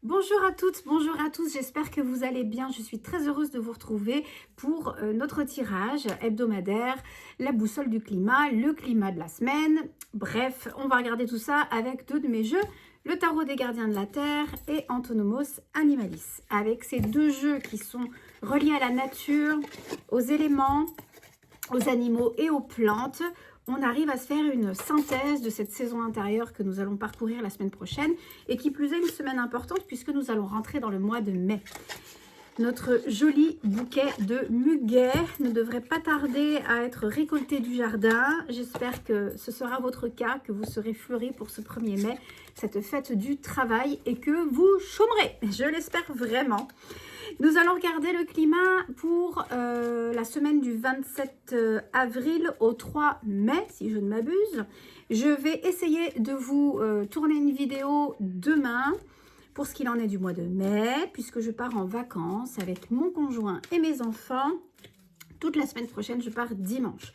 Bonjour à toutes, bonjour à tous, j'espère que vous allez bien. Je suis très heureuse de vous retrouver pour notre tirage hebdomadaire, la boussole du climat, le climat de la semaine. Bref, on va regarder tout ça avec deux de mes jeux, le tarot des gardiens de la terre et Antonomos Animalis. Avec ces deux jeux qui sont reliés à la nature, aux éléments, aux animaux et aux plantes, on arrive à se faire une synthèse de cette saison intérieure que nous allons parcourir la semaine prochaine et qui plus est une semaine importante puisque nous allons rentrer dans le mois de mai. Notre joli bouquet de muguet ne devrait pas tarder à être récolté du jardin. J'espère que ce sera votre cas, que vous serez fleuris pour ce 1er mai, cette fête du travail et que vous chômerez. Je l'espère vraiment. Nous allons regarder le climat pour la semaine du 27 avril au 3 mai, si je ne m'abuse. Je vais essayer de vous tourner une vidéo demain pour ce qu'il en est du mois de mai, puisque je pars en vacances avec mon conjoint et mes enfants. Toute la semaine prochaine, je pars dimanche.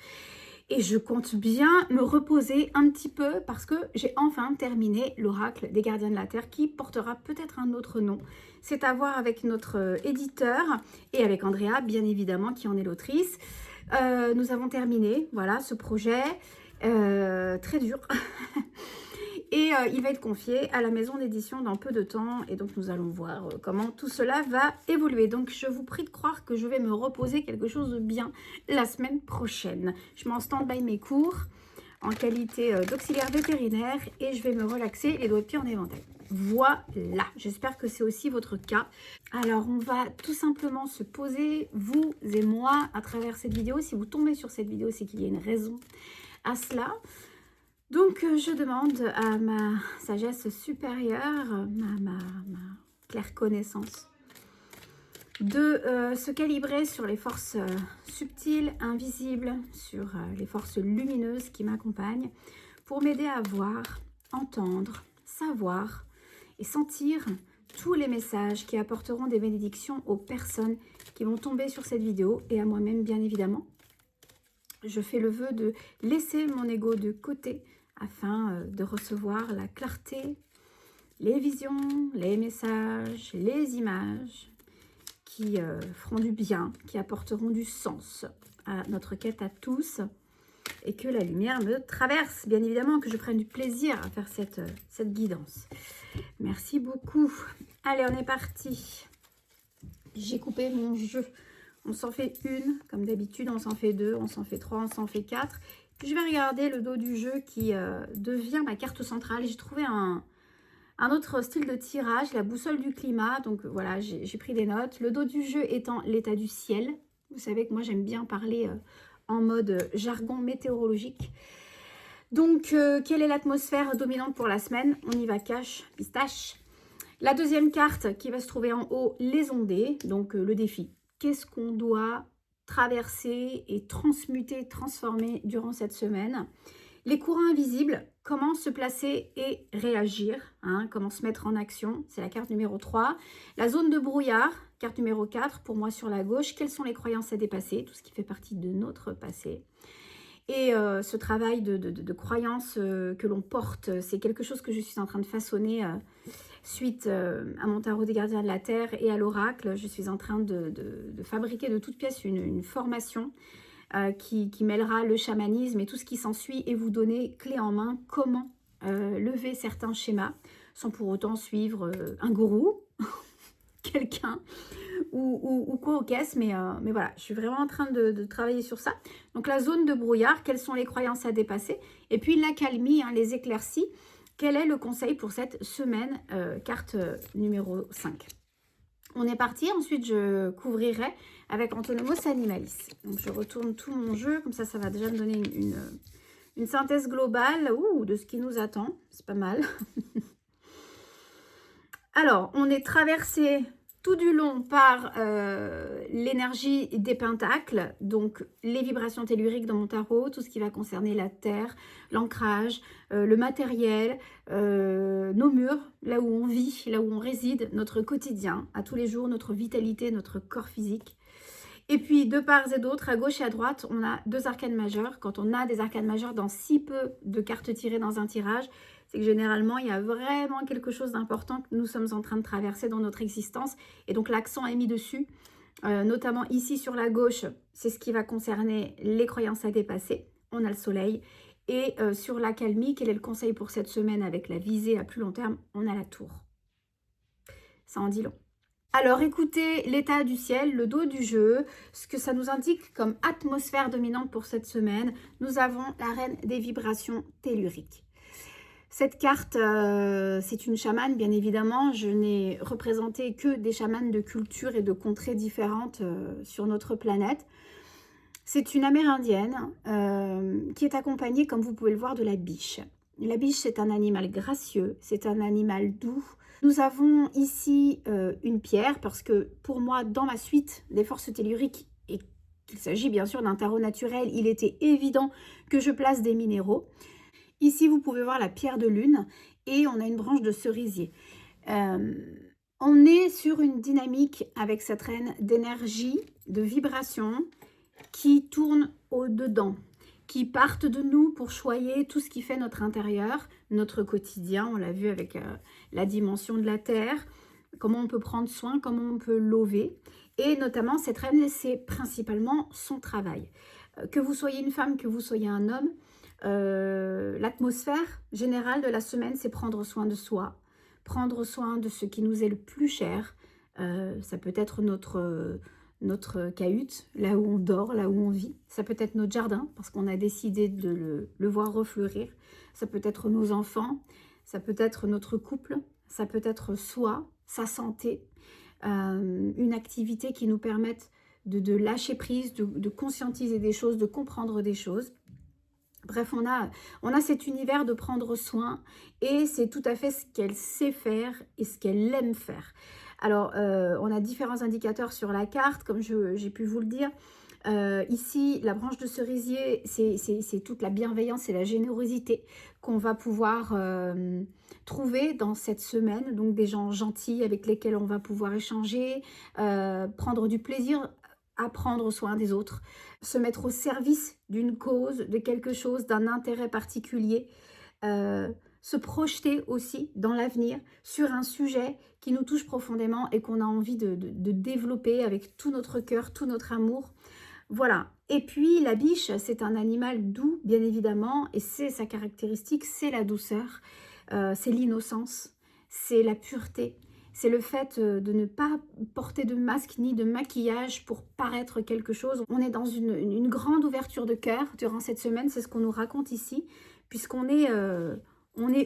Et je compte bien me reposer un petit peu parce que j'ai enfin terminé l'oracle des gardiens de la terre qui portera peut-être un autre nom. C'est à voir avec notre éditeur et avec Andrea, bien évidemment, qui en est l'autrice. Nous avons terminé, voilà, ce projet très dur. Et il va être confié à la maison d'édition dans peu de temps. Et donc, nous allons voir comment tout cela va évoluer. Donc, je vous prie de croire que je vais me reposer quelque chose de bien la semaine prochaine. Je mets en stand-by mes cours en qualité d'auxiliaire vétérinaire et je vais me relaxer les doigts de pied en éventail. Voilà, j'espère que c'est aussi votre cas. Alors, on va tout simplement se poser, vous et moi, à travers cette vidéo. Si vous tombez sur cette vidéo, c'est qu'il y a une raison à cela. Donc, je demande à ma sagesse supérieure, ma claire connaissance, de se calibrer sur les forces subtiles, invisibles, sur les forces lumineuses qui m'accompagnent pour m'aider à voir, entendre, savoir et sentir tous les messages qui apporteront des bénédictions aux personnes qui vont tomber sur cette vidéo et à moi-même, bien évidemment. Je fais le vœu de laisser mon ego de côté afin de recevoir la clarté, les visions, les messages, les images qui feront du bien, qui apporteront du sens à notre quête à tous et que la lumière me traverse, bien évidemment, que je prenne du plaisir à faire cette guidance. Merci beaucoup. Allez, on est parti. J'ai coupé mon jeu. On s'en fait une, comme d'habitude, on s'en fait deux, on s'en fait trois, on s'en fait quatre. Puis je vais regarder le dos du jeu qui devient ma carte centrale. J'ai trouvé un autre style de tirage, la boussole du climat. Donc voilà, j'ai pris des notes. Le dos du jeu étant l'état du ciel. Vous savez que moi j'aime bien parler en mode jargon météorologique. Donc, quelle est l'atmosphère dominante pour la semaine? On y va cash, pistache. La deuxième carte qui va se trouver en haut, les ondées, donc le défi. Qu'est-ce qu'on doit traverser et transmuter, transformer durant cette semaine? Les courants invisibles, comment se placer et réagir, hein, comment se mettre en action, c'est la carte numéro 3. La zone de brouillard, carte numéro 4, pour moi sur la gauche, quelles sont les croyances à dépasser, tout ce qui fait partie de notre passé. Et ce travail de croyances que l'on porte, c'est quelque chose que je suis en train de façonner suite à mon tarot des gardiens de la terre et à l'oracle. Je suis en train de fabriquer de toutes pièces une formation qui mêlera le chamanisme et tout ce qui s'ensuit et vous donner clé en main comment lever certains schémas sans pour autant suivre un gourou, quelqu'un ou quoi aux caisses, mais voilà, je suis vraiment en train de travailler sur ça. Donc la zone de brouillard, quelles sont les croyances à dépasser? Et puis l'accalmie, hein, les éclaircies, quel est le conseil pour cette semaine? Carte numéro 5. On est parti, ensuite je couvrirai avec Antonomos Animalis. Donc je retourne tout mon jeu, comme ça va déjà me donner une synthèse globale de ce qui nous attend, c'est pas mal. Alors, on est traversé tout du long par l'énergie des pentacles, donc les vibrations telluriques dans mon tarot, tout ce qui va concerner la terre, l'ancrage, le matériel, nos murs, là où on vit, là où on réside, notre quotidien, à tous les jours, notre vitalité, notre corps physique. Et puis, de part et d'autre, à gauche et à droite, on a deux arcanes majeures. Quand on a des arcanes majeures dans si peu de cartes tirées dans un tirage, c'est que généralement, il y a vraiment quelque chose d'important que nous sommes en train de traverser dans notre existence. Et donc, l'accent est mis dessus, notamment ici sur la gauche, c'est ce qui va concerner les croyances à dépasser. On a le soleil. Et sur l'accalmie, quel est le conseil pour cette semaine avec la visée à plus long terme? On a la tour. Ça en dit long. Alors écoutez l'état du ciel, le dos du jeu, ce que ça nous indique comme atmosphère dominante pour cette semaine. Nous avons la reine des vibrations telluriques. Cette carte, c'est une chamane, bien évidemment. Je n'ai représenté que des chamanes de cultures et de contrées différentes sur notre planète. C'est une amérindienne qui est accompagnée, comme vous pouvez le voir, de la biche. La biche, c'est un animal gracieux, c'est un animal doux. Nous avons ici une pierre, parce que pour moi, dans ma suite des forces telluriques, et qu'il s'agit bien sûr d'un tarot naturel, il était évident que je place des minéraux. Ici, vous pouvez voir la pierre de lune, et on a une branche de cerisier. On est sur une dynamique avec cette reine d'énergie, de vibration, qui tourne au-dedans, qui partent de nous pour choyer tout ce qui fait notre intérieur, notre quotidien. On l'a vu avec la dimension de la terre, comment on peut prendre soin, comment on peut lover. Et notamment, cette reine, c'est principalement son travail. Que vous soyez une femme, que vous soyez un homme, l'atmosphère générale de la semaine, c'est prendre soin de soi, prendre soin de ce qui nous est le plus cher. Ça peut être notre cahute, là où on dort, là où on vit. Ça peut être notre jardin, parce qu'on a décidé de le voir refleurir. Ça peut être nos enfants, ça peut être notre couple, ça peut être soi, sa santé, une activité qui nous permette de lâcher prise, de conscientiser des choses, de comprendre des choses. Bref, on a cet univers de prendre soin, et c'est tout à fait ce qu'elle sait faire et ce qu'elle aime faire. Alors, on a différents indicateurs sur la carte, comme j'ai pu vous le dire. Ici, la branche de cerisier, c'est toute la bienveillance et la générosité qu'on va pouvoir trouver dans cette semaine. Donc, des gens gentils avec lesquels on va pouvoir échanger, prendre du plaisir à prendre soin des autres, se mettre au service d'une cause, de quelque chose, d'un intérêt particulier, se projeter aussi dans l'avenir sur un sujet qui nous touche profondément et qu'on a envie de développer avec tout notre cœur, tout notre amour. Voilà. Et puis la biche, c'est un animal doux, bien évidemment, et c'est sa caractéristique, c'est la douceur, c'est l'innocence, c'est la pureté. C'est le fait de ne pas porter de masque ni de maquillage pour paraître quelque chose. On est dans une grande ouverture de cœur durant cette semaine, c'est ce qu'on nous raconte ici, puisqu'on est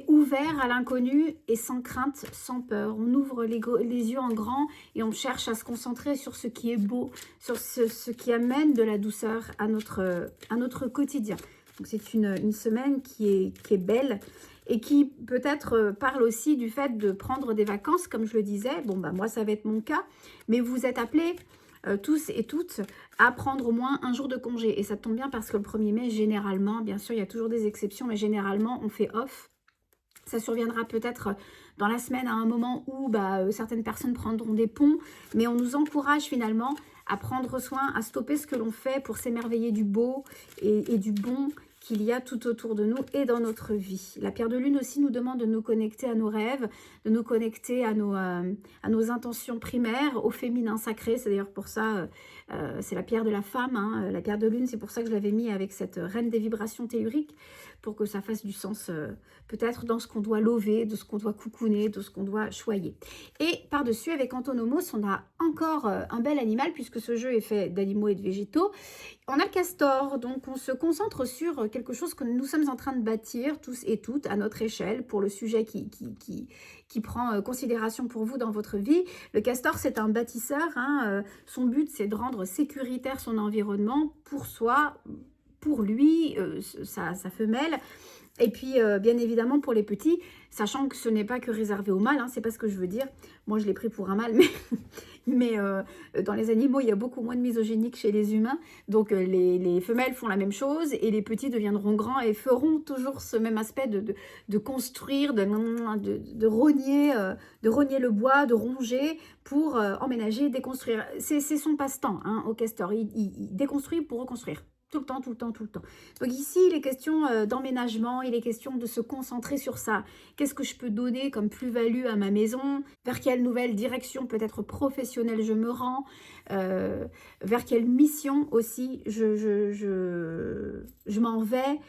ouvert à l'inconnu et sans crainte, sans peur. On ouvre les yeux en grand et on cherche à se concentrer sur ce qui est beau, sur ce qui amène de la douceur à notre quotidien. Donc c'est une semaine qui est belle, et qui peut-être parle aussi du fait de prendre des vacances, comme je le disais. Bon, bah moi, ça va être mon cas, mais vous êtes appelés tous et toutes à prendre au moins un jour de congé. Et ça tombe bien parce que le 1er mai, généralement, bien sûr, il y a toujours des exceptions, mais généralement, on fait off. Ça surviendra peut-être dans la semaine à un moment où certaines personnes prendront des ponts, mais on nous encourage finalement à prendre soin, à stopper ce que l'on fait pour s'émerveiller du beau et du bon qu'il y a tout autour de nous et dans notre vie. La pierre de lune aussi nous demande de nous connecter à nos rêves, de nous connecter à nos intentions primaires, au féminin sacré. C'est d'ailleurs pour ça, c'est la pierre de la femme, hein, la pierre de lune, c'est pour ça que je l'avais mis avec cette reine des vibrations telluriques, pour que ça fasse du sens peut-être dans ce qu'on doit lover, de ce qu'on doit coucouner, de ce qu'on doit choyer. Et par-dessus, avec Antonomos, on a encore un bel animal, puisque ce jeu est fait d'animaux et de végétaux. On a le castor, donc on se concentre sur quelque chose que nous sommes en train de bâtir, tous et toutes, à notre échelle, pour le sujet qui prend considération pour vous dans votre vie. Le castor, c'est un bâtisseur, hein, son but, c'est de rendre sécuritaire son environnement pour soi, pour lui, sa femelle, et puis bien évidemment pour les petits, sachant que ce n'est pas que réservé au mâle, hein, c'est pas ce que je veux dire. Moi je l'ai pris pour un mâle, mais dans les animaux il y a beaucoup moins de misogynie que chez les humains, donc les femelles font la même chose et les petits deviendront grands et feront toujours ce même aspect de construire, de rogner le bois, de ronger pour emménager, déconstruire. C'est son passe-temps, hein, au castor, il déconstruit pour reconstruire. Tout le temps, tout le temps, tout le temps. Donc ici, il est question d'emménagement, il est question de se concentrer sur ça. Qu'est-ce que je peux donner comme plus-value à ma maison? Vers quelle nouvelle direction, peut-être professionnelle, je me rends? Vers quelle mission aussi je m'en vais?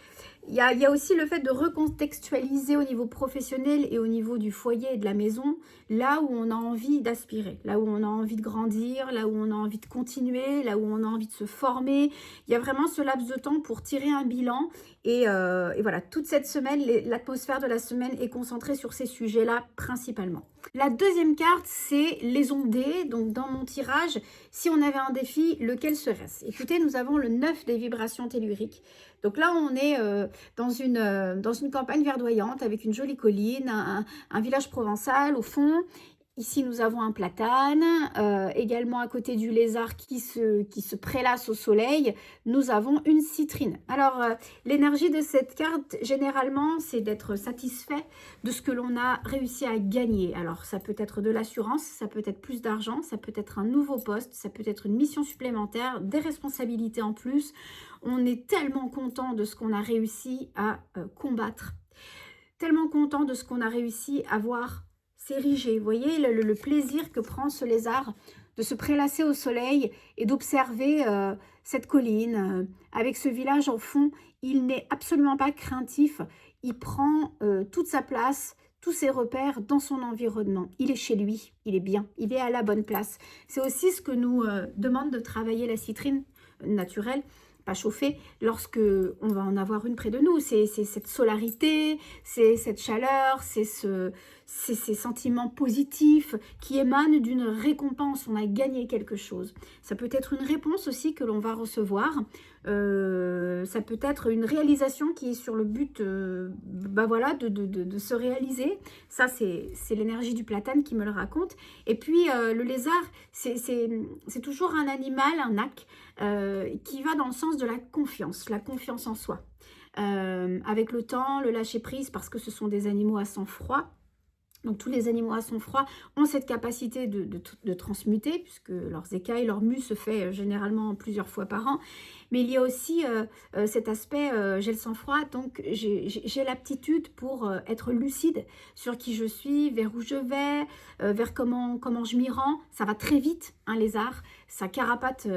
Il y a aussi le fait de recontextualiser au niveau professionnel et au niveau du foyer et de la maison, là où on a envie d'aspirer, là où on a envie de grandir, là où on a envie de continuer, là où on a envie de se former. Il y a vraiment ce laps de temps pour tirer un bilan. Et voilà, toute cette semaine, l'atmosphère de la semaine est concentrée sur ces sujets-là principalement. La deuxième carte, c'est les ondées. Donc dans mon tirage, si on avait un défi, lequel serait-ce? Écoutez, nous avons le 9 des vibrations telluriques. Donc là, on est dans une campagne verdoyante avec une jolie colline, un village provençal au fond. Ici, nous avons un platane, également à côté du lézard qui se prélasse au soleil, nous avons une citrine. Alors, l'énergie de cette carte, généralement, c'est d'être satisfait de ce que l'on a réussi à gagner. Alors, ça peut être de l'assurance, ça peut être plus d'argent, ça peut être un nouveau poste, ça peut être une mission supplémentaire, des responsabilités en plus. On est tellement content de ce qu'on a réussi à combattre, tellement content de ce qu'on a réussi à voir s'ériger. Vous voyez le plaisir que prend ce lézard de se prélasser au soleil et d'observer cette colline avec ce village en fond. Il n'est absolument pas craintif, il prend toute sa place, tous ses repères dans son environnement. Il est chez lui, il est bien, il est à la bonne place. C'est aussi ce que nous demande de travailler la citrine naturelle, pas chauffée, lorsque on va en avoir une près de nous. C'est cette solarité, c'est cette chaleur, c'est ces sentiments positifs qui émanent d'une récompense. On a gagné quelque chose. Ça peut être une réponse aussi que l'on va recevoir. Ça peut être une réalisation qui est sur le but voilà, de se réaliser. Ça, c'est l'énergie du platane qui me le raconte. Et puis, le lézard, c'est toujours un animal, un ac, qui va dans le sens de la confiance en soi. Avec le temps, le lâcher-prise, parce que ce sont des animaux à sang froid. Donc tous les animaux à sang froid ont cette capacité de transmuter, puisque leurs écailles, leur mue se fait généralement plusieurs fois par an. Mais il y a aussi cet aspect, j'ai le sang froid, donc j'ai l'aptitude pour être lucide sur qui je suis, vers où je vais, vers comment je m'y rends. Ça va très vite, un lézard, ça carapate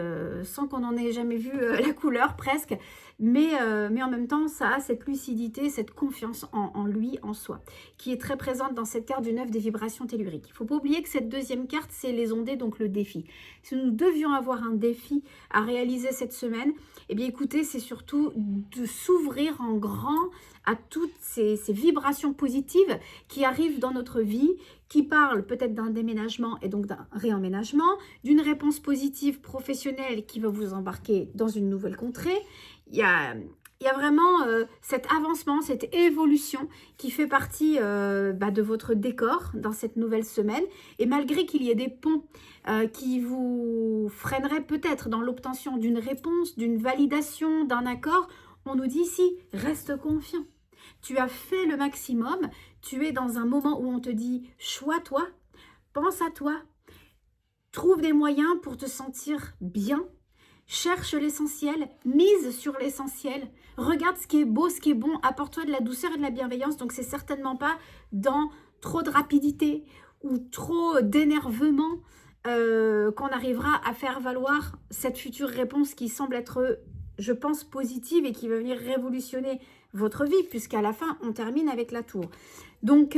sans qu'on en ait jamais vu la couleur presque. Mais en même temps, ça a cette lucidité, cette confiance en lui, en soi, qui est très présente dans cette carte du 9 des vibrations telluriques. Il ne faut pas oublier que cette deuxième carte, c'est les ondées, donc le défi. Si nous devions avoir un défi à réaliser cette semaine, eh bien écoutez, c'est surtout de s'ouvrir en grand à toutes ces vibrations positives qui arrivent dans notre vie, qui parlent peut-être d'un déménagement et donc d'un réemménagement, d'une réponse positive professionnelle qui va vous embarquer dans une nouvelle contrée. Il y a vraiment cet avancement, cette évolution qui fait partie de votre décor dans cette nouvelle semaine. Et malgré qu'il y ait des ponts qui vous freineraient peut-être dans l'obtention d'une réponse, d'une validation, d'un accord, on nous dit ici, reste confiant. Tu as fait le maximum, tu es dans un moment où on te dit, choix-toi, pense à toi, trouve des moyens pour te sentir bien. Cherche l'essentiel, mise sur l'essentiel, regarde ce qui est beau, ce qui est bon, apporte-toi de la douceur et de la bienveillance. Donc c'est certainement pas dans trop de rapidité ou trop d'énervement qu'on arrivera à faire valoir cette future réponse qui semble être, je pense, positive et qui va venir révolutionner votre vie, puisqu'à la fin, on termine avec la tour. Donc,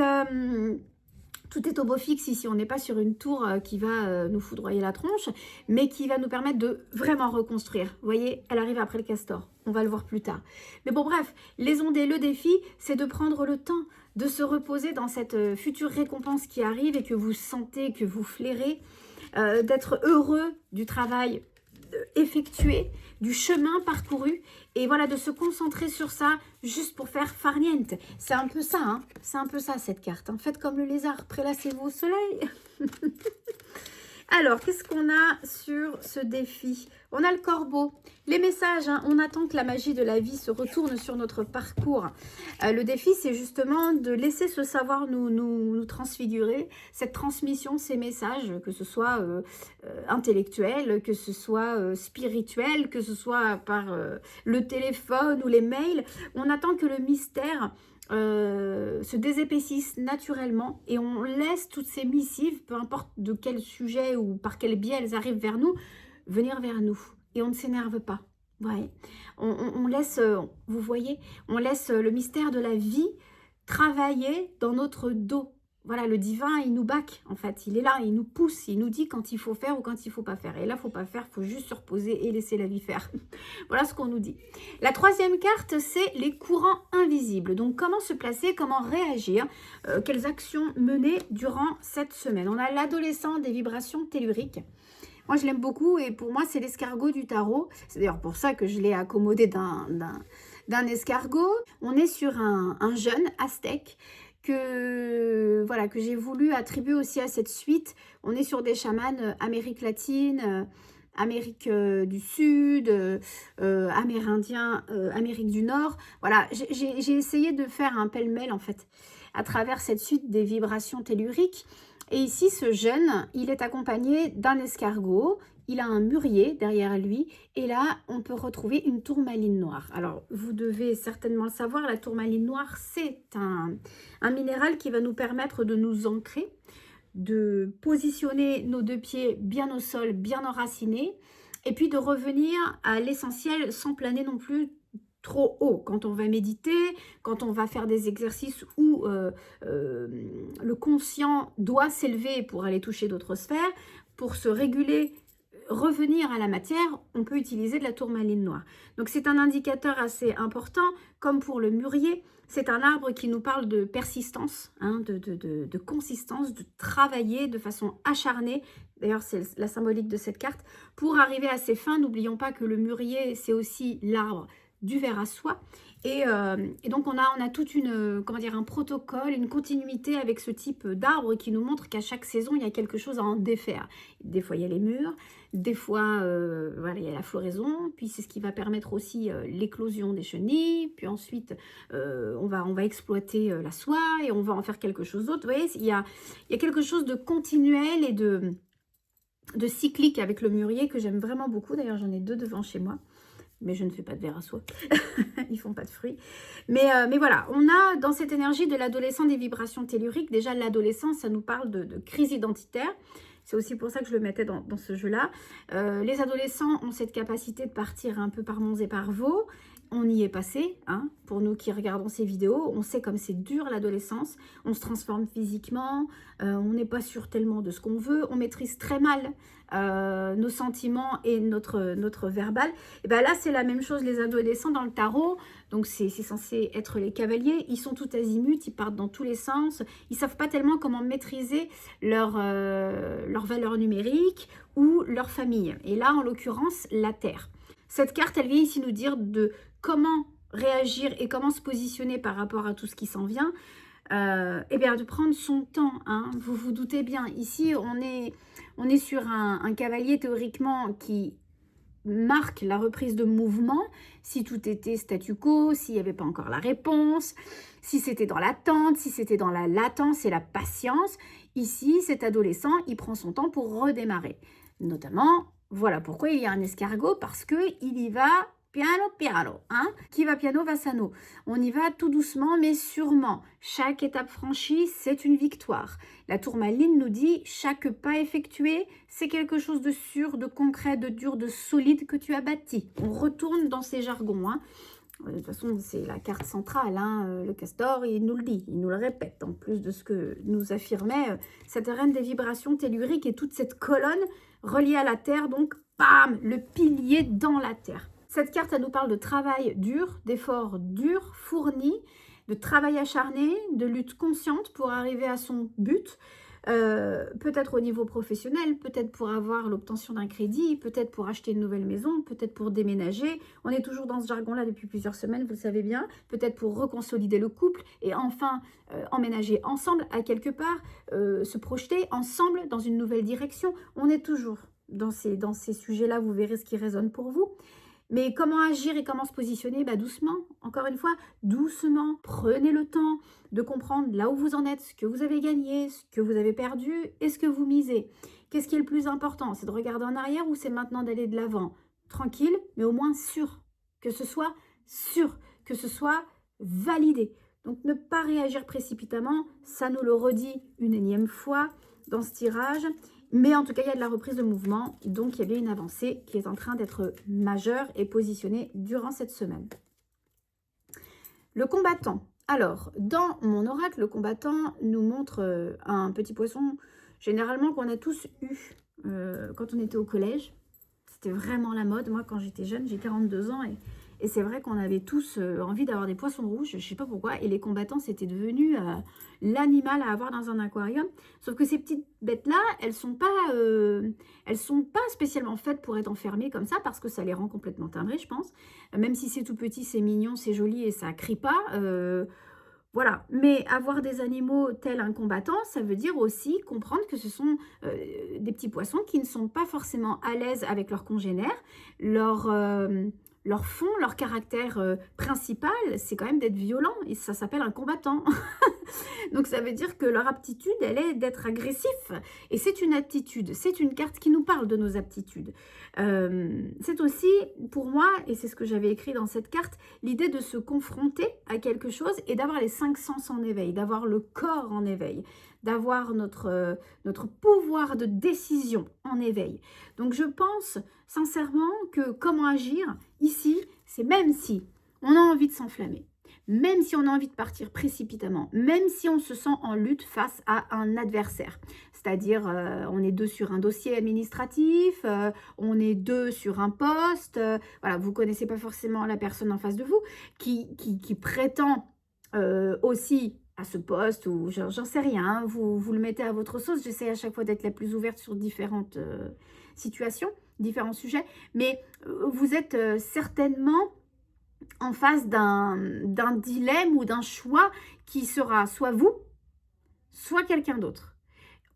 tout est au beau fixe ici, on n'est pas sur une tour qui va nous foudroyer la tronche, mais qui va nous permettre de vraiment reconstruire. Vous voyez, elle arrive après le castor, on va le voir plus tard. Mais bon, bref, les ondées, le défi, c'est de prendre le temps de se reposer dans cette future récompense qui arrive et que vous sentez, que vous flairez, d'être heureux du travail effectué, du chemin parcouru, et voilà, de se concentrer sur ça juste pour faire farniente. C'est un peu ça, hein, c'est un peu ça cette carte. Hein. Faites comme le lézard, prélassez-vous au soleil. Alors, qu'est-ce qu'on a sur ce défi? On a le corbeau. Les messages, hein, on attend que la magie de la vie se retourne sur notre parcours. Le défi, c'est justement de laisser ce savoir nous transfigurer, cette transmission, ces messages, que ce soit intellectuel, que ce soit spirituel, que ce soit par le téléphone ou les mails. On attend que le mystère se désépaississent naturellement et on laisse toutes ces missives, peu importe de quel sujet ou par quel biais elles arrivent vers nous, venir vers nous. Et on ne s'énerve pas. Ouais. On laisse, vous voyez, on laisse le mystère de la vie travailler dans notre dos. Voilà, le divin, il nous back, en fait. Il est là, il nous pousse, il nous dit quand il faut faire ou quand il ne faut pas faire. Et là, il ne faut pas faire, il faut juste se reposer et laisser la vie faire. Voilà ce qu'on nous dit. La troisième carte, c'est les courants invisibles. Donc, comment se placer, comment réagir, quelles actions mener durant cette semaine. On a l'adolescent des vibrations telluriques. Moi, je l'aime beaucoup et pour moi, c'est l'escargot du tarot. C'est d'ailleurs pour ça que je l'ai accommodé d'un escargot. On est sur un jeune aztèque voilà, que j'ai voulu attribuer aussi à cette suite. On est sur des chamans Amérique latine, Amérique du Sud, Amérindiens, Amérique du Nord. Voilà, j'ai essayé de faire un pêle-mêle en fait, à travers cette suite des vibrations telluriques. Et ici, ce jeune, il est accompagné d'un escargot. Il a un mûrier derrière lui et là, on peut retrouver une tourmaline noire. Alors, vous devez certainement le savoir, la tourmaline noire, c'est un minéral qui va nous permettre de nous ancrer, de positionner nos deux pieds bien au sol, bien enracinés, et puis de revenir à l'essentiel sans planer non plus trop haut. Quand on va méditer, quand on va faire des exercices où le conscient doit s'élever pour aller toucher d'autres sphères, pour se réguler, revenir à la matière, on peut utiliser de la tourmaline noire. Donc c'est un indicateur assez important, comme pour le mûrier. C'est un arbre qui nous parle de persistance, hein, de consistance, de travailler de façon acharnée. D'ailleurs, c'est la symbolique de cette carte. Pour arriver à ses fins, n'oublions pas que le mûrier, c'est aussi l'arbre du ver à soie. Et donc, on a toute comment dire, un protocole, une continuité avec ce type d'arbre qui nous montre qu'à chaque saison, il y a quelque chose à en défaire. Des fois, il y a les mûres, des fois, voilà, il y a la floraison, puis c'est ce qui va permettre aussi l'éclosion des chenilles, puis ensuite, on va exploiter la soie et on va en faire quelque chose d'autre. Vous voyez, il y a quelque chose de continuel et de cyclique avec le mûrier que j'aime vraiment beaucoup. D'ailleurs, j'en ai 2 devant chez moi. Mais je ne fais pas de verre à soie, ils font pas de fruits. Mais voilà, on a dans cette énergie de l'adolescent des vibrations telluriques, déjà l'adolescence, ça nous parle de crise identitaire. C'est aussi pour ça que je le mettais dans ce jeu-là. Les adolescents ont cette capacité de partir un peu par monts et par vaux. On y est passé, hein, pour nous qui regardons ces vidéos, on sait comme c'est dur l'adolescence, on se transforme physiquement, on n'est pas sûr tellement de ce qu'on veut, on maîtrise très mal nos sentiments et notre verbal. Et bien là, c'est la même chose, les adolescents dans le tarot, donc c'est censé être les cavaliers, ils sont tout azimuts, ils partent dans tous les sens, ils ne savent pas tellement comment maîtriser leur valeur numérique ou leur famille. Et là, en l'occurrence, la Terre. Cette carte, elle vient ici nous dire de comment réagir et comment se positionner par rapport à tout ce qui s'en vient. Et bien de prendre son temps, hein. Vous vous doutez bien, ici on est sur un cavalier théoriquement qui marque la reprise de mouvement, si tout était statu quo, s'il n'y avait pas encore la réponse, si c'était dans l'attente, si c'était dans la latence et la patience. Ici, cet adolescent, il prend son temps pour redémarrer. Notamment, voilà pourquoi il y a un escargot, parce qu'il y va piano piano, hein? Qui va piano va sano. On y va tout doucement mais sûrement. Chaque étape franchie, c'est une victoire. La tourmaline nous dit chaque pas effectué, c'est quelque chose de sûr, de concret, de dur, de solide que tu as bâti. On retourne dans ces jargons, hein. De toute façon, c'est la carte centrale, hein. Le castor, il nous le dit, il nous le répète, en plus de ce que nous affirmait cette reine des vibrations telluriques et toute cette colonne reliée à la terre, donc bam, le pilier dans la terre. Cette carte, elle nous parle de travail dur, d'efforts durs, fournis, de travail acharné, de lutte consciente pour arriver à son but, peut-être au niveau professionnel, peut-être pour avoir l'obtention d'un crédit, peut-être pour acheter une nouvelle maison, peut-être pour déménager. On est toujours dans ce jargon-là depuis plusieurs semaines, vous le savez bien. Peut-être pour reconsolider le couple et enfin emménager ensemble à quelque part, se projeter ensemble dans une nouvelle direction. On est toujours dans ces sujets-là, vous verrez ce qui résonne pour vous. Mais comment agir et comment se positionner? Doucement, encore une fois, doucement. Prenez le temps de comprendre là où vous en êtes, ce que vous avez gagné, ce que vous avez perdu et ce que vous misez. Qu'est-ce qui est le plus important? C'est de regarder en arrière ou c'est maintenant d'aller de l'avant? Tranquille, mais au moins sûr. Que ce soit sûr, que ce soit validé. Donc ne pas réagir précipitamment, ça nous le redit une énième fois dans ce tirage. Mais en tout cas, il y a de la reprise de mouvement, donc il y a bien une avancée qui est en train d'être majeure et positionnée durant cette semaine. Le combattant. Alors, dans mon oracle, le combattant nous montre un petit poisson, généralement qu'on a tous eu quand on était au collège. C'était vraiment la mode. Moi, quand j'étais jeune, j'ai 42 ans et c'est vrai qu'on avait tous envie d'avoir des poissons rouges, je ne sais pas pourquoi. Et les combattants, c'était devenu l'animal à avoir dans un aquarium. Sauf que ces petites bêtes-là, elles ne sont pas spécialement faites pour être enfermées comme ça, parce que ça les rend complètement timbrées, je pense. Même si c'est tout petit, c'est mignon, c'est joli et ça ne crie pas. Voilà, mais avoir des animaux tels un combattant, ça veut dire aussi comprendre que ce sont des petits poissons qui ne sont pas forcément à l'aise avec leurs congénères. Leur fond, leur caractère principal, c'est quand même d'être violent et ça s'appelle un combattant. Donc ça veut dire que leur aptitude, elle est d'être agressif. Et c'est une aptitude, c'est une carte qui nous parle de nos aptitudes. C'est aussi, pour moi, et c'est ce que j'avais écrit dans cette carte, l'idée de se confronter à quelque chose et d'avoir les 5 sens en éveil, d'avoir le corps en éveil, d'avoir notre pouvoir de décision en éveil. Donc je pense sincèrement que comment agir ici, c'est même si on a envie de s'enflammer, même si on a envie de partir précipitamment, même si on se sent en lutte face à un adversaire. C'est-à-dire, on est 2 sur un dossier administratif, on est 2 sur un poste, voilà, vous ne connaissez pas forcément la personne en face de vous qui prétend aussi à ce poste, ou j'en sais rien, hein, vous le mettez à votre sauce. J'essaie à chaque fois d'être la plus ouverte sur différentes situations, différents sujets, mais vous êtes certainement en face d'un dilemme ou d'un choix qui sera soit vous, soit quelqu'un d'autre.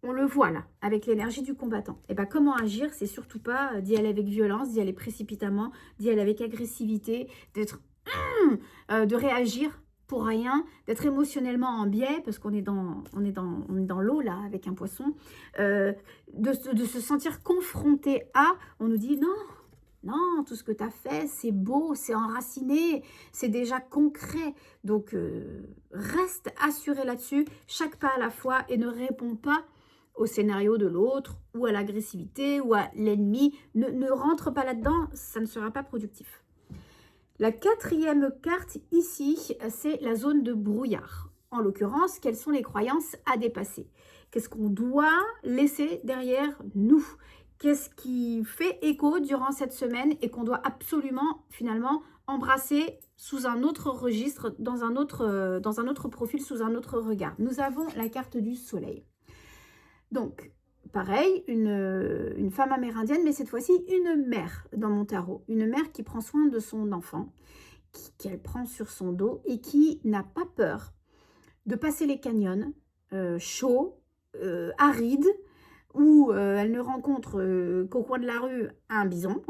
On le voit là, avec l'énergie du combattant. Et bien comment agir? C'est surtout pas d'y aller avec violence, d'y aller précipitamment, d'y aller avec agressivité, de réagir pour rien, d'être émotionnellement en biais, parce qu'on est dans l'eau là, avec un poisson, de se sentir confronté à, on nous dit non, tout ce que tu as fait, c'est beau, c'est enraciné, c'est déjà concret. Donc, reste assuré là-dessus, chaque pas à la fois, et ne réponds pas au scénario de l'autre, ou à l'agressivité, ou à l'ennemi. Ne rentre pas là-dedans, ça ne sera pas productif. La 4e carte ici, c'est la zone de brouillard. En l'occurrence, quelles sont les croyances à dépasser? Qu'est-ce qu'on doit laisser derrière nous? Qu'est-ce qui fait écho durant cette semaine et qu'on doit absolument, finalement, embrasser sous un autre registre, dans un autre profil, sous un autre regard? Nous avons la carte du soleil. Donc, pareil, une femme amérindienne, mais cette fois-ci une mère dans mon tarot. Une mère qui prend soin de son enfant, qu'elle prend sur son dos et qui n'a pas peur de passer les canyons chauds, arides, où elle ne rencontre qu'au coin de la rue un bison,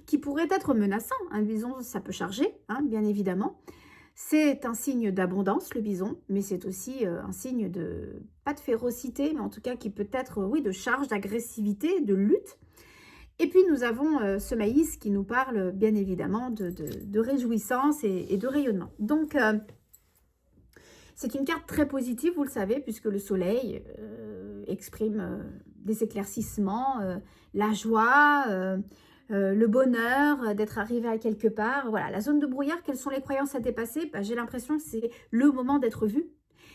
qui pourrait être menaçant. Un bison, ça peut charger, hein, bien évidemment. C'est un signe d'abondance, le bison, mais c'est aussi un signe de, pas de férocité, mais en tout cas qui peut être, oui, de charge, d'agressivité, de lutte. Et puis nous avons ce maïs qui nous parle, bien évidemment, de réjouissance et de rayonnement. Donc, c'est une carte très positive, vous le savez, puisque le soleil exprime des éclaircissements, la joie, le bonheur d'être arrivé à quelque part. Voilà, la zone de brouillard, quelles sont les croyances à dépasser? J'ai l'impression que c'est le moment d'être vu,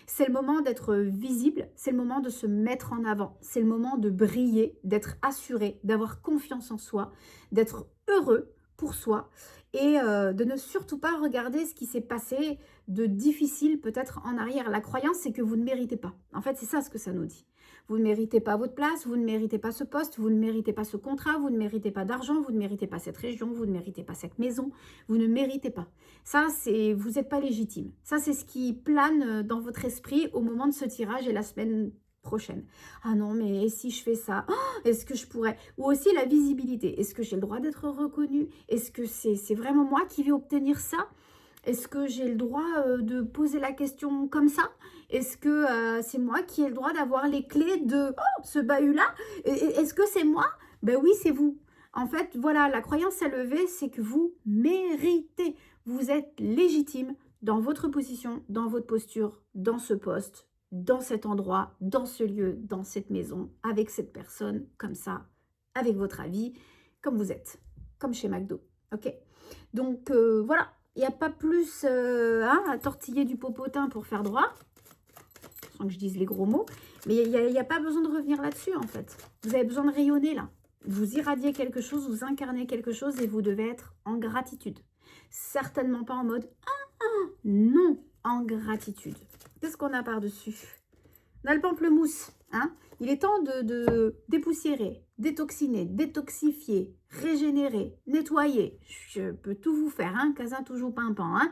c'est le moment d'être visible, c'est le moment de se mettre en avant, c'est le moment de briller, d'être assuré, d'avoir confiance en soi, d'être heureux pour soi et de ne surtout pas regarder ce qui s'est passé de difficile peut-être en arrière. La croyance, c'est que vous ne méritez pas. En fait, c'est ça ce que ça nous dit. Vous ne méritez pas votre place, vous ne méritez pas ce poste, vous ne méritez pas ce contrat, vous ne méritez pas d'argent, vous ne méritez pas cette région, vous ne méritez pas cette maison, vous ne méritez pas. Ça, c'est vous n'êtes pas légitime. Ça, c'est ce qui plane dans votre esprit au moment de ce tirage et la semaine prochaine. Ah non, mais et si je fais ça, oh, est-ce que je pourrais? Ou aussi la visibilité. Est-ce que j'ai le droit d'être reconnue? Est-ce que c'est vraiment moi qui vais obtenir ça? Est-ce que j'ai le droit de poser la question comme ça? Est-ce que c'est moi qui ai le droit d'avoir les clés de oh, ce bahut-là? Est-ce que c'est moi? Ben oui, c'est vous. En fait, voilà, la croyance à lever, c'est que vous méritez. Vous êtes légitime dans votre position, dans votre posture, dans ce poste, dans cet endroit, dans ce lieu, dans cette maison, avec cette personne, comme ça, avec votre avis, comme vous êtes, comme chez McDo. Ok? Donc voilà, il n'y a pas plus à tortiller du popotin pour faire droit, sans que je dise les gros mots, mais il n'y a pas besoin de revenir là-dessus en fait. Vous avez besoin de rayonner là. Vous irradiez quelque chose, vous incarnez quelque chose et vous devez être en gratitude. Certainement pas en mode non, en gratitude. Qu'est-ce qu'on a par-dessus? On a le pamplemousse. Hein, il est temps de dépoussiérer, détoxiner, détoxifier, régénérer, nettoyer. Je peux tout vous faire, hein, casin toujours pimpant. Hein.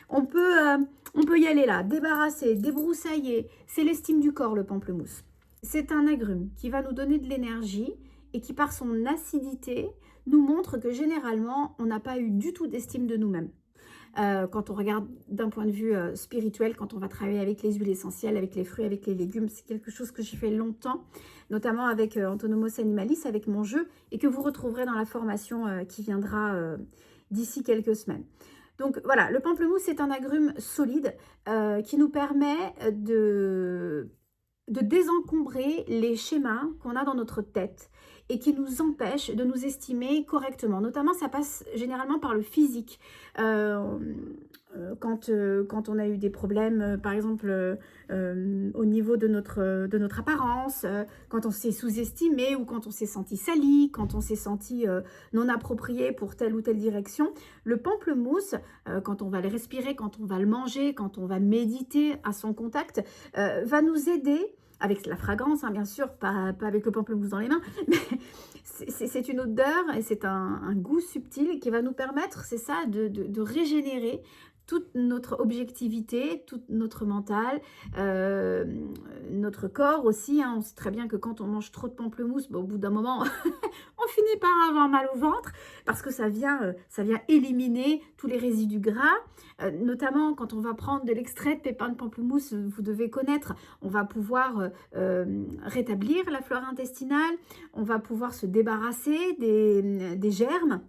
On peut y aller là, débarrasser, débroussailler. C'est l'estime du corps, le pamplemousse. C'est un agrume qui va nous donner de l'énergie et qui, par son acidité, nous montre que généralement, on n'a pas eu du tout d'estime de nous-mêmes. Quand on regarde d'un point de vue spirituel, quand on va travailler avec les huiles essentielles, avec les fruits, avec les légumes, c'est quelque chose que j'ai fait longtemps, notamment avec Antonomos Animalis, avec mon jeu, et que vous retrouverez dans la formation qui viendra d'ici quelques semaines. Donc voilà, le pamplemousse est un agrume solide qui nous permet de désencombrer les schémas qu'on a dans notre tête et qui nous empêche de nous estimer correctement. Notamment, ça passe généralement par le physique. Quand on a eu des problèmes, par exemple, au niveau de notre apparence, quand on s'est sous-estimé ou quand on s'est senti sali, quand on s'est senti non approprié pour telle ou telle direction, le pamplemousse, quand on va le respirer, quand on va le manger, quand on va méditer à son contact, va nous aider avec la fragrance, hein, bien sûr, pas avec le pamplemousse dans les mains, mais c'est une odeur et c'est un goût subtil qui va nous permettre, c'est ça, de régénérer toute notre objectivité, tout notre mental, notre corps aussi. Hein. On sait très bien que quand on mange trop de pamplemousse, bon, au bout d'un moment, on finit par avoir mal au ventre parce que ça vient éliminer tous les résidus gras. Notamment quand on va prendre de l'extrait de pépins de pamplemousse, vous devez connaître, on va pouvoir rétablir la flore intestinale, on va pouvoir se débarrasser des germes.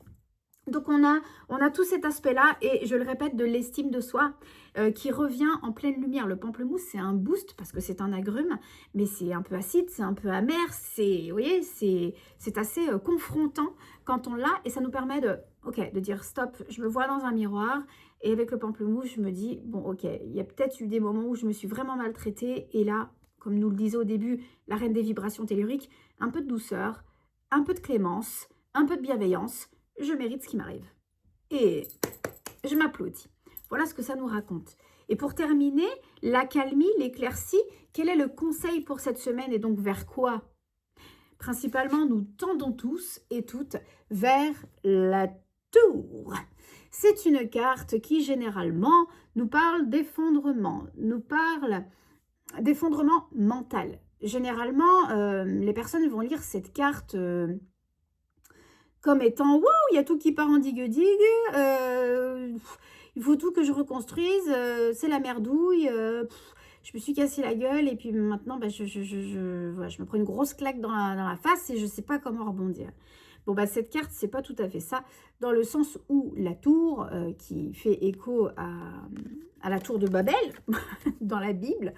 Donc on a tout cet aspect-là et je le répète de l'estime de soi qui revient en pleine lumière. Le pamplemousse c'est un boost parce que c'est un agrume mais c'est un peu acide, c'est un peu amer, vous voyez, c'est assez confrontant quand on l'a et ça nous permet de dire stop, je me vois dans un miroir et avec le pamplemousse je me dis bon ok, il y a peut-être eu des moments où je me suis vraiment maltraitée et là, comme nous le disait au début, la reine des vibrations telluriques, un peu de douceur, un peu de clémence, un peu de bienveillance. Je mérite ce qui m'arrive. Et je m'applaudis. Voilà ce que ça nous raconte. Et pour terminer, l'accalmie, l'éclaircie, quel est le conseil pour cette semaine et donc vers quoi? Principalement, nous tendons tous et toutes vers la tour. C'est une carte qui généralement nous parle d'effondrement, nous parle d'effondrement mental. Généralement, les personnes vont lire cette carte comme étant « wow, il y a tout qui part en digue-digue, il faut tout que je reconstruise, c'est la merdouille, je me suis cassé la gueule et puis maintenant bah, voilà, je me prends une grosse claque dans la face et je ne sais pas comment rebondir. » Bon, bah, cette carte, c'est pas tout à fait ça, dans le sens où la tour, qui fait écho à la tour de Babel, dans la Bible,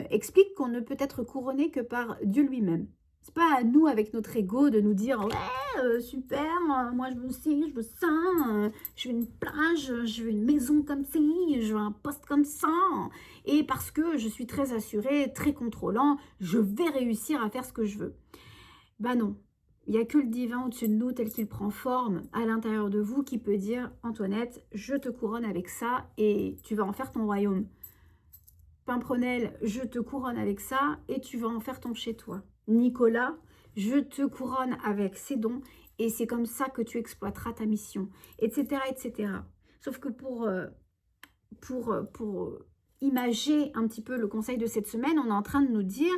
explique qu'on ne peut être couronné que par Dieu lui-même. C'est pas à nous, avec notre ego, de nous dire « Ouais, super, moi je veux ci, je veux ça, je veux une plage, je veux une maison comme ci, je veux un poste comme ça. Et parce que je suis très assuré, très contrôlant, je vais réussir à faire ce que je veux. » Bah non, il n'y a que le divin au-dessus de nous, tel qu'il prend forme à l'intérieur de vous, qui peut dire « Antoinette, je te couronne avec ça et tu vas en faire ton royaume. » Pimprenel, je te couronne avec ça et tu vas en faire ton chez-toi. Nicolas, je te couronne avec ces dons et c'est comme ça que tu exploiteras ta mission, etc., etc. Sauf que pour imager un petit peu le conseil de cette semaine, on est en train de nous dire,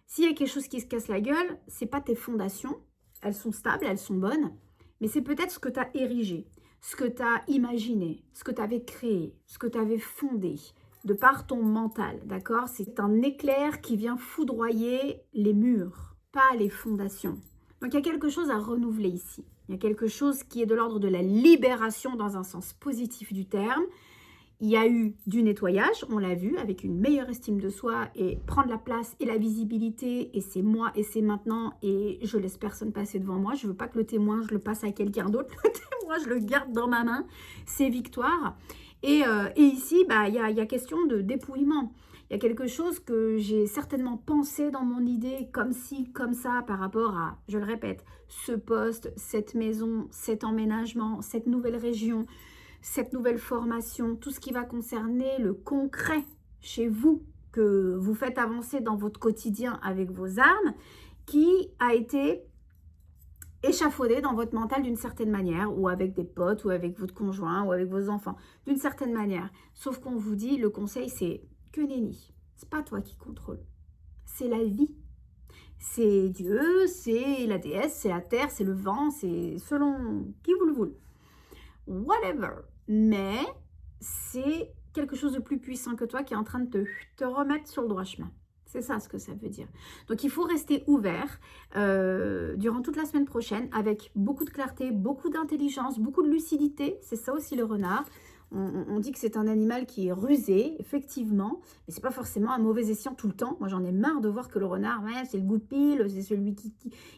s'il y a quelque chose qui se casse la gueule, c'est pas tes fondations, elles sont stables, elles sont bonnes, mais c'est peut-être ce que tu as érigé, ce que tu as imaginé, ce que tu avais créé, ce que tu avais fondé, de par ton mental, d'accord? C'est un éclair qui vient foudroyer les murs, pas les fondations. Donc il y a quelque chose à renouveler ici. Il y a quelque chose qui est de l'ordre de la libération dans un sens positif du terme. Il y a eu du nettoyage, on l'a vu, avec une meilleure estime de soi et prendre la place et la visibilité, et c'est moi et c'est maintenant, et je laisse personne passer devant moi. Je ne veux pas que le témoin, je le passe à quelqu'un d'autre. Le témoin, je le garde dans ma main. C'est victoire. Et ici, il y a question de dépouillement. Il y a quelque chose que j'ai certainement pensé dans mon idée, comme ci, comme ça, par rapport à, je le répète, ce poste, cette maison, cet emménagement, cette nouvelle région, cette nouvelle formation, tout ce qui va concerner le concret chez vous, que vous faites avancer dans votre quotidien avec vos armes, qui a été échafaudé dans votre mental d'une certaine manière, ou avec des potes, ou avec votre conjoint, ou avec vos enfants, d'une certaine manière. Sauf qu'on vous dit, le conseil, c'est que nenni. C'est pas toi qui contrôle. C'est la vie. C'est Dieu, c'est la déesse, c'est la terre, c'est le vent, c'est selon qui vous le voulez. Whatever. Mais c'est quelque chose de plus puissant que toi qui est en train de te remettre sur le droit chemin. C'est ça ce que ça veut dire. Donc il faut rester ouvert durant toute la semaine prochaine avec beaucoup de clarté, beaucoup d'intelligence, beaucoup de lucidité. C'est ça aussi le renard. On dit que c'est un animal qui est rusé, effectivement, mais c'est pas forcément un mauvais escient tout le temps. Moi, j'en ai marre de voir que le renard, ouais, c'est le goupil, c'est celui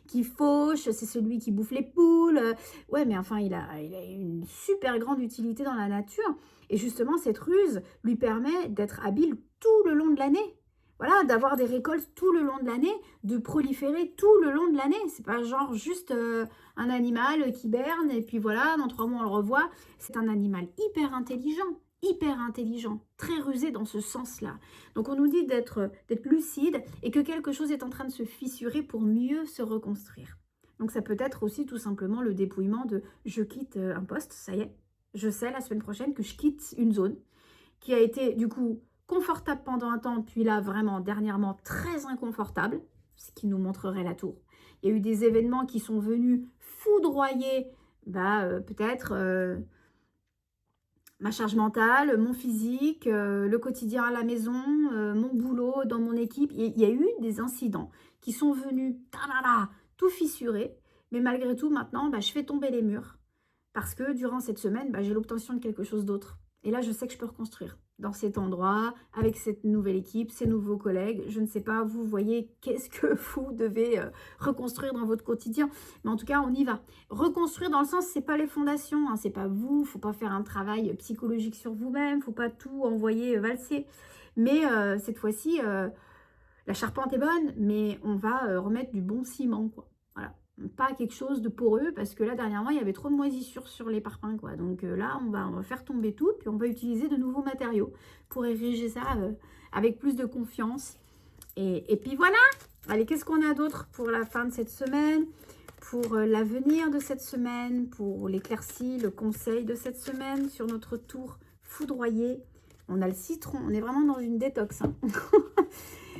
qui fauche, c'est celui qui bouffe les poules. Ouais, mais enfin, il a une super grande utilité dans la nature. Et justement, cette ruse lui permet d'être habile tout le long de l'année. Voilà, d'avoir des récoltes tout le long de l'année, de proliférer tout le long de l'année. C'est pas genre juste un animal qui berne et puis voilà, dans 3 mois on le revoit. C'est un animal hyper intelligent, très rusé dans ce sens-là. Donc on nous dit d'être lucide et que quelque chose est en train de se fissurer pour mieux se reconstruire. Donc ça peut être aussi tout simplement le dépouillement de je quitte un poste, ça y est, je sais la semaine prochaine que je quitte une zone qui a été du coup confortable pendant un temps, puis là vraiment dernièrement très inconfortable, ce qui nous montrerait la tour. Il y a eu des événements qui sont venus foudroyer peut-être ma charge mentale, mon physique, le quotidien à la maison, mon boulot, dans mon équipe. Il y a eu des incidents qui sont venus tout fissurer, mais malgré tout maintenant je fais tomber les murs parce que durant cette semaine j'ai l'obtention de quelque chose d'autre. Et là, je sais que je peux reconstruire dans cet endroit, avec cette nouvelle équipe, ces nouveaux collègues. Je ne sais pas, vous voyez, qu'est-ce que vous devez reconstruire dans votre quotidien. Mais en tout cas, on y va. Reconstruire dans le sens, c'est pas les fondations, hein, c'est pas vous. Il ne faut pas faire un travail psychologique sur vous-même. Il ne faut pas tout envoyer valser. Mais cette fois-ci, la charpente est bonne, mais on va remettre du bon ciment, quoi. Voilà. Pas quelque chose de poreux, parce que là, dernièrement, il y avait trop de moisissures sur les parpaings, quoi. Donc là, on va faire tomber tout, puis on va utiliser de nouveaux matériaux pour ériger ça avec plus de confiance. Et puis voilà. Allez, qu'est-ce qu'on a d'autre pour la fin de cette semaine, pour l'avenir de cette semaine, pour l'éclaircie, le conseil de cette semaine sur notre tour foudroyé. On a le citron, on est vraiment dans une détox, hein.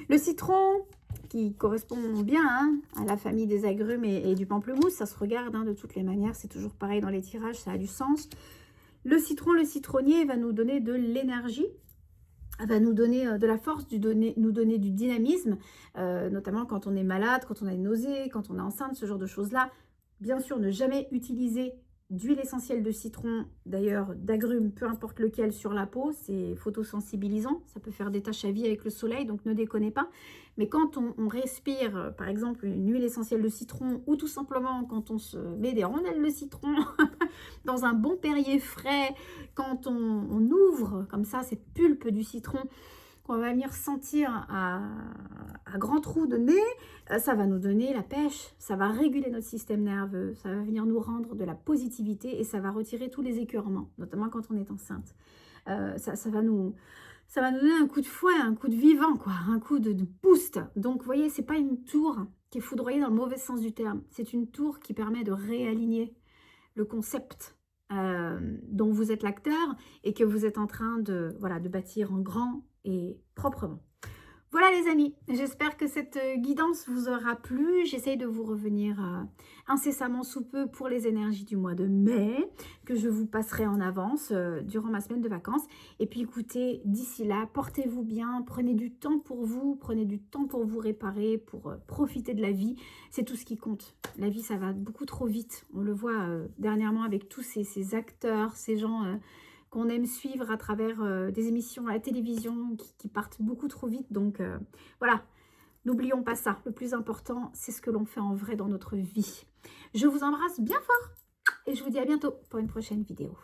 Le citron qui correspond bien à la famille des agrumes et du pamplemousse, ça se regarde de toutes les manières, c'est toujours pareil dans les tirages, ça a du sens. Le citron, le citronnier va nous donner de l'énergie, va nous donner de la force, nous donner du dynamisme, notamment quand on est malade, quand on a une nausée, quand on est enceinte, ce genre de choses-là. Bien sûr, ne jamais utiliser d'huile essentielle de citron, d'ailleurs d'agrumes, peu importe lequel, sur la peau, c'est photosensibilisant, ça peut faire des taches à vie avec le soleil, donc ne déconnez pas. Mais quand on respire, par exemple, une huile essentielle de citron, ou tout simplement quand on se met des rondelles de citron dans un bon Perrier frais, quand on ouvre comme ça cette pulpe du citron, qu'on va venir sentir à grands trous de nez, ça va nous donner la pêche, ça va réguler notre système nerveux, ça va venir nous rendre de la positivité et ça va retirer tous les écœurements, notamment quand on est enceinte. Ça va nous donner un coup de fouet, un coup de vivant, quoi, un coup de boost. Donc, vous voyez, c'est pas une tour qui est foudroyée dans le mauvais sens du terme. C'est une tour qui permet de réaligner le concept dont vous êtes l'acteur et que vous êtes en train de bâtir en grand et proprement. Voilà les amis, j'espère que cette guidance vous aura plu. J'essaye de vous revenir incessamment sous peu pour les énergies du mois de mai, que je vous passerai en avance durant ma semaine de vacances. Et puis écoutez, d'ici là, portez-vous bien, prenez du temps pour vous, prenez du temps pour vous réparer, pour profiter de la vie. C'est tout ce qui compte. La vie, ça va beaucoup trop vite. On le voit dernièrement avec tous ces acteurs, ces gens... qu'on aime suivre à travers des émissions à la télévision qui partent beaucoup trop vite. Donc voilà, n'oublions pas ça. Le plus important, c'est ce que l'on fait en vrai dans notre vie. Je vous embrasse bien fort et je vous dis à bientôt pour une prochaine vidéo.